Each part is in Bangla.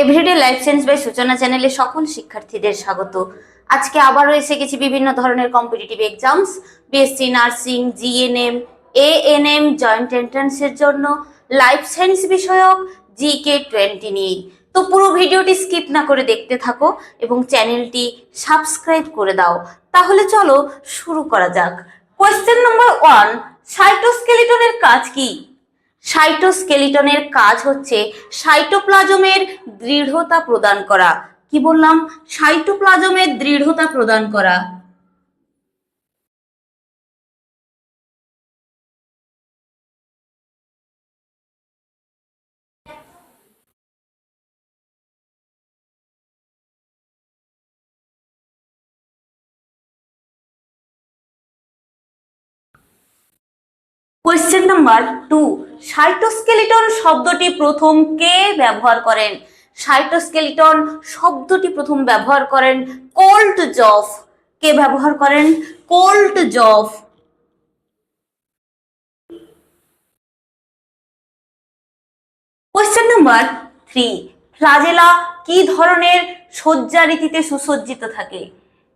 এভরিডে লাইফ সায়েন্স বাই সূচনা চ্যানেলে সকল শিক্ষার্থীদের স্বাগত। আজকে আবারও এসে গেছি বিভিন্ন ধরনের competitive exams, BSc nursing, GNM, ANM, joint এন্ট্রান্সের জন্য লাইফ সায়েন্স বিষয়ক জিকে 20 নিয়ে। তো পুরো ভিডিওটি স্কিপ না করে দেখতে থাকো এবং চ্যানেলটি সাবস্ক্রাইব করে দাও। তাহলে চলো শুরু করা যাক। কোয়েশ্চেন নাম্বার 1, সাইটোস্কেলিটনের কাজ কি? সাইটোস্কেলিটনের কাজ হচ্ছে সাইটোপ্লাজমের দৃঢ়তা প্রদান করা। কি বললাম? সাইটোপ্লাজমের দৃঢ়তা প্রদান করা। কোয়েশ্চেন নাম্বার 2, সাইটোস্কেলিটন শব্দটি প্রথম কে ব্যবহার করেন? সাইটোস্কেলিটন শব্দটি প্রথম ব্যবহার করেন কোল্টজফ। কে ব্যবহার করেন? কোল্টজফ। কোয়েশ্চেন নাম্বার 3, ফ্লাজেলা কি ধরনের সজ্জা রীতিতে সুসজ্জিত থাকে?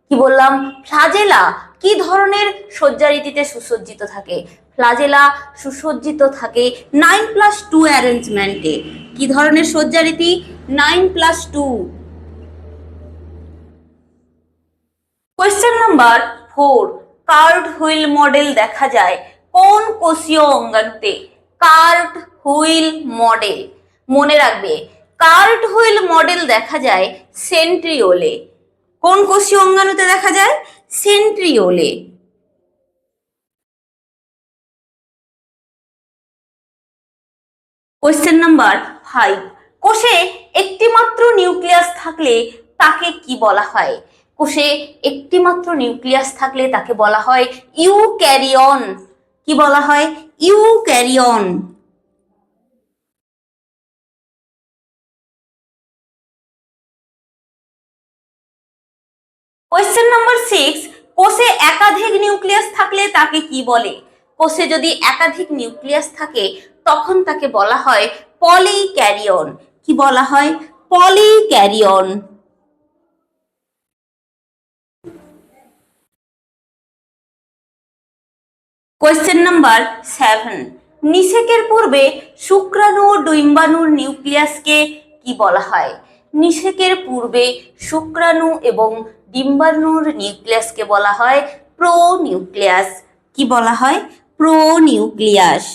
কি বললাম? ফ্লাজেলা কি ধরনের সজ্জা রীতিতে সুসজ্জিত থাকে? ফ্লাজেলা সুসজ্জিত থাকে 9+2 অ্যারেঞ্জমেন্টে। কি ধরনের সজ্জা রীতি? 9+2। Question number 4, card wheel model দেখা যায় কোন কোষীয় অঙ্গাণুতে? কার্ড হুইল মডেল, মনে রাখবে, কার্ড হুইল মডেল দেখা যায় সেন্ট্রিওলে। কোন কোষীয় অঙ্গাণুতে দেখা যায়? সেন্ট্রিওলে। কোয়েশ্চেন নাম্বার 5, কোষে একটি মাত্র নিউক্লিয়াস থাকলে তাকে কি বলা হয়? কোষে একটি মাত্র নিউক্লিয়াস থাকলে তাকে বলা হয় ইউক্যারিয়ন। কি বলা হয়? ইউক্যারিয়ন। কোয়েশ্চেন নাম্বার 6, কোষে একাধিক নিউক্লিয়াস থাকলে তাকে কি বলে? কোষে যদি একাধিক নিউক্লিয়াস থাকে তখন তাকে বলা হয় পলিক্যারিয়ন। কি বলা হয়? পলিক্যারিয়ন। কোয়েশ্চেন নাম্বার 7, নিষেকের পূর্বে শুক্রাণু ও ডিম্বাণুর নিউক্লিয়াসকে কি বলা হয়? নিষেকের পূর্বে শুক্রাণু এবং ডিম্বাণুর নিউক্লিয়াসকে বলা হয় প্রোনিউক্লিয়াস। কি বলা হয়? প্রোনিউক্লিয়াস।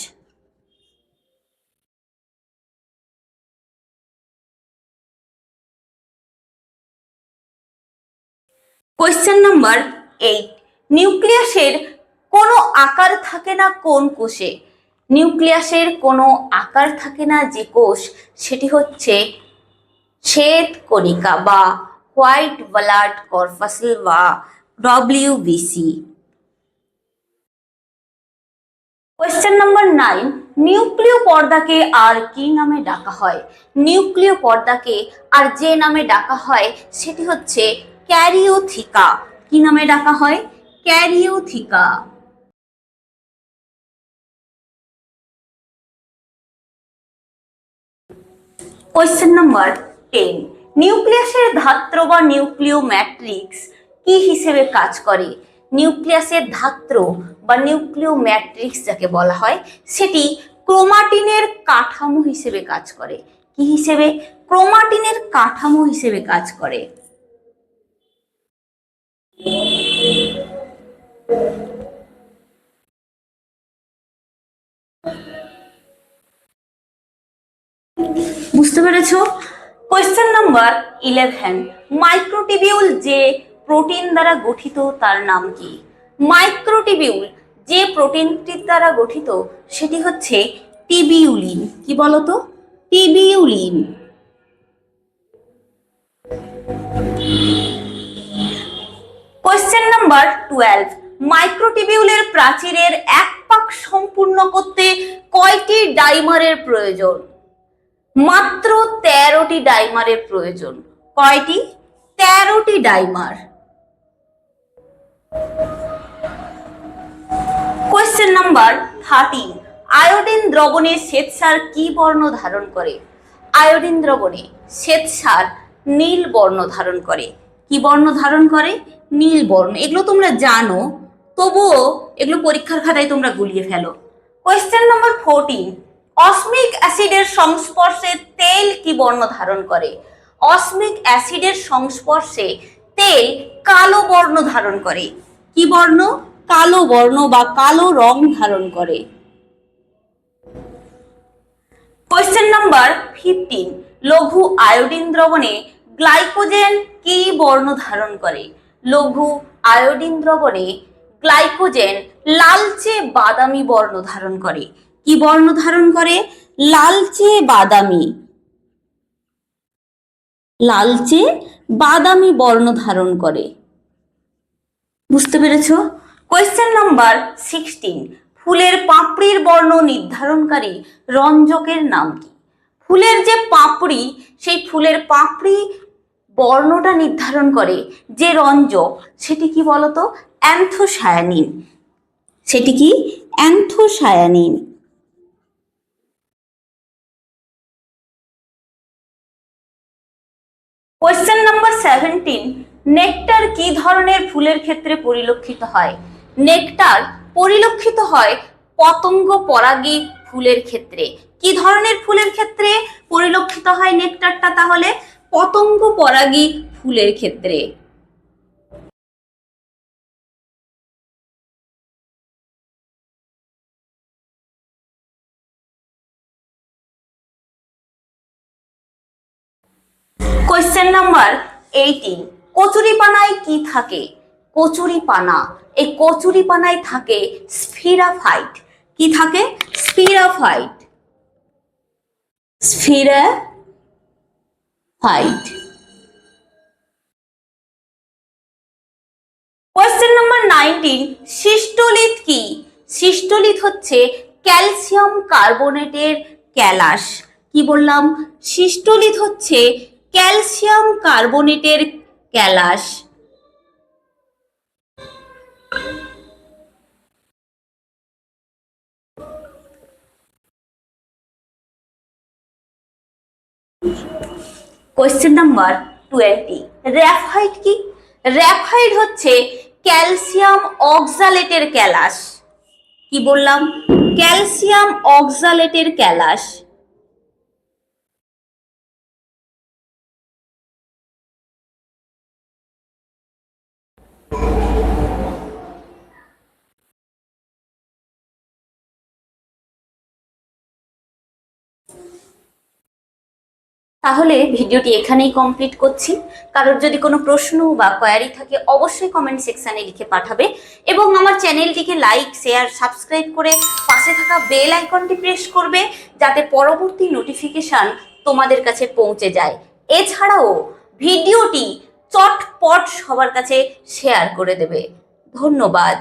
কোয়েশ্চেন নাম্বার 8, নিউক্লিয়াসের কোনো আকার থাকে না কোন কোষে? নিউক্লিয়াসের কোনো আকার থাকে না যে কোষ, সেটি হচ্ছে শ্বেত কণিকা বা হোয়াইট ব্লাড কর্পাসেল বা ডব্লিউবিসি। কোয়েশ্চেন নাম্বার 9, নিউক্লিয় পর্দাকে আর কি নামে ডাকা হয়? নিউক্লিয় পর্দাকে আর যে নামে ডাকা হয় সেটি হচ্ছে ক্যারিওথিকা। কি নামে ডাকা হয়? ক্যারিওথিকা। কোয়েশ্চেন নাম্বার 10, নিউক্লিয়াসের ধাত্র বা নিউক্লিয় ম্যাট্রিক্স কি হিসেবে কাজ করে? নিউক্লিয়াসের ধাত্র বা নিউক্লিয় ম্যাট্রিক্স যাকে বলা হয় সেটি ক্রোমাটিনের কাঠামো হিসেবে কাজ করে। কি হিসেবে? ক্রোমাটিনের কাঠামো হিসেবে কাজ করে। বুঝতে পেরেছো? কোয়েশ্চেন নাম্বার 11, মাইক্রোটিবিউল যে প্রোটিন দ্বারা গঠিত তার নাম কি? মাইক্রোটিবিউল যে প্রোটিনটির দ্বারা গঠিত সেটি হচ্ছে টিবিউলিন। কি বলতো? টিবিউলিন। কোয়েশ্চেন নাম্বার 12, মাইক্রোটিবিউলের প্রাচীরের এক পাক সম্পূর্ণ করতে কয়টি ডাইমারের প্রয়োজন? মাত্র 13টি ডাইমারের প্রয়োজন। কয়টি? 13টি ডাইমার। কোয়েশ্চেন নাম্বার 13, আয়োডিন দ্রবণে শ্বেতসার কি বর্ণ ধারণ করে? আয়োডিন দ্রবণে শ্বেতসার নীল বর্ণ ধারণ করে। কি বর্ণ ধারণ করে? নীল বর্ণ। এগুলো তোমরা জানো, তবুও এগুলো পরীক্ষার খাতায় তোমরা গুলিয়ে ফেলো। কোয়েশ্চেন নম্বর 14, অসমিক অ্যাসিডের সংস্পর্শে তেল কি বর্ণ ধারণ করে? অসমিক অ্যাসিডের সংস্পর্শে তেল কালো বর্ণ ধারণ করে। কি বর্ণ? কালো বর্ণ বা কালো রং ধারণ করে। কোয়েশ্চেন নাম্বার 15, লঘু আয়োডিন দ্রবণে গ্লাইকোজেন কি বর্ণ ধারণ করে? লঘু আয়োডিন দ্রবণে গ্লাইকোজেন লালচে বাদামি বর্ণ ধারণ করে। কি বর্ণ ধারণ করে? লালচে বাদামি। লালচে বাদামি বর্ণ ধারণ করে। বুঝতে পেরেছো? কোয়েশ্চেন নাম্বার 16, ফুলের পাপড়ির বর্ণ নির্ধারণকারী রঞ্জকের নাম কি? ফুলের যে পাপড়ি, সেই ফুলের পাপড়ি বর্ণটা নির্ধারণ করে যে রঞ্জক, সেটি কি বলতো? অ্যান্থোসায়ানিন। সেটি কি? অ্যান্থোসায়ানিন। কোয়েশ্চেন নাম্বার 17, নেকটার কি ধরনের ফুলের ক্ষেত্রে পরিলক্ষিত হয়? নেকটার পরিলক্ষিত হয় পতঙ্গ পরাগী ফুলের ক্ষেত্রে। কি ধরনের ফুলের ক্ষেত্রে পরিলক্ষিত হয় নেকটারটা? তাহলে পতঙ্গ পরাগী ফুলের ক্ষেত্রে। কোয়েশ্চেন নাম্বার 18, কচুরিপানায় কি থাকে? কচুরিপানা, এই কচুরিপানায় থাকে স্ফিরাফাইট। কি থাকে? Sphaeraphide. Sphaeraphide. Question number 19, cystolith কি? সিস্টোলিথ হচ্ছে ক্যালসিয়াম কার্বনেটের ক্যালাস। কি বললাম? সিস্টোলিথ হচ্ছে ক্যালসিয়াম কার্বনেটের ক্যালাস। কোয়েশ্চেন নাম্বার 20, র্যাফাইট কি? র্যাফাইট হচ্ছে ক্যালসিয়াম অক্সালেটের ক্যালাস। কি বললাম? ক্যালসিয়াম অক্সালেটের ক্যালাস। তাহলে ভিডিওটি এখানেই কমপ্লিট করছি। কারোর যদি কোনো প্রশ্ন বা কোয়ারি থাকে অবশ্যই কমেন্ট সেকশনে লিখে পাঠাবে এবং আমার চ্যানেলটিকে লাইক, শেয়ার, সাবস্ক্রাইব করে পাশে থাকা বেল আইকনটি প্রেস করবে, যাতে পরবর্তী নোটিফিকেশন তোমাদের কাছে পৌঁছে যায়। এছাড়াও ভিডিওটি চটপট সবার কাছে শেয়ার করে দেবে। ধন্যবাদ।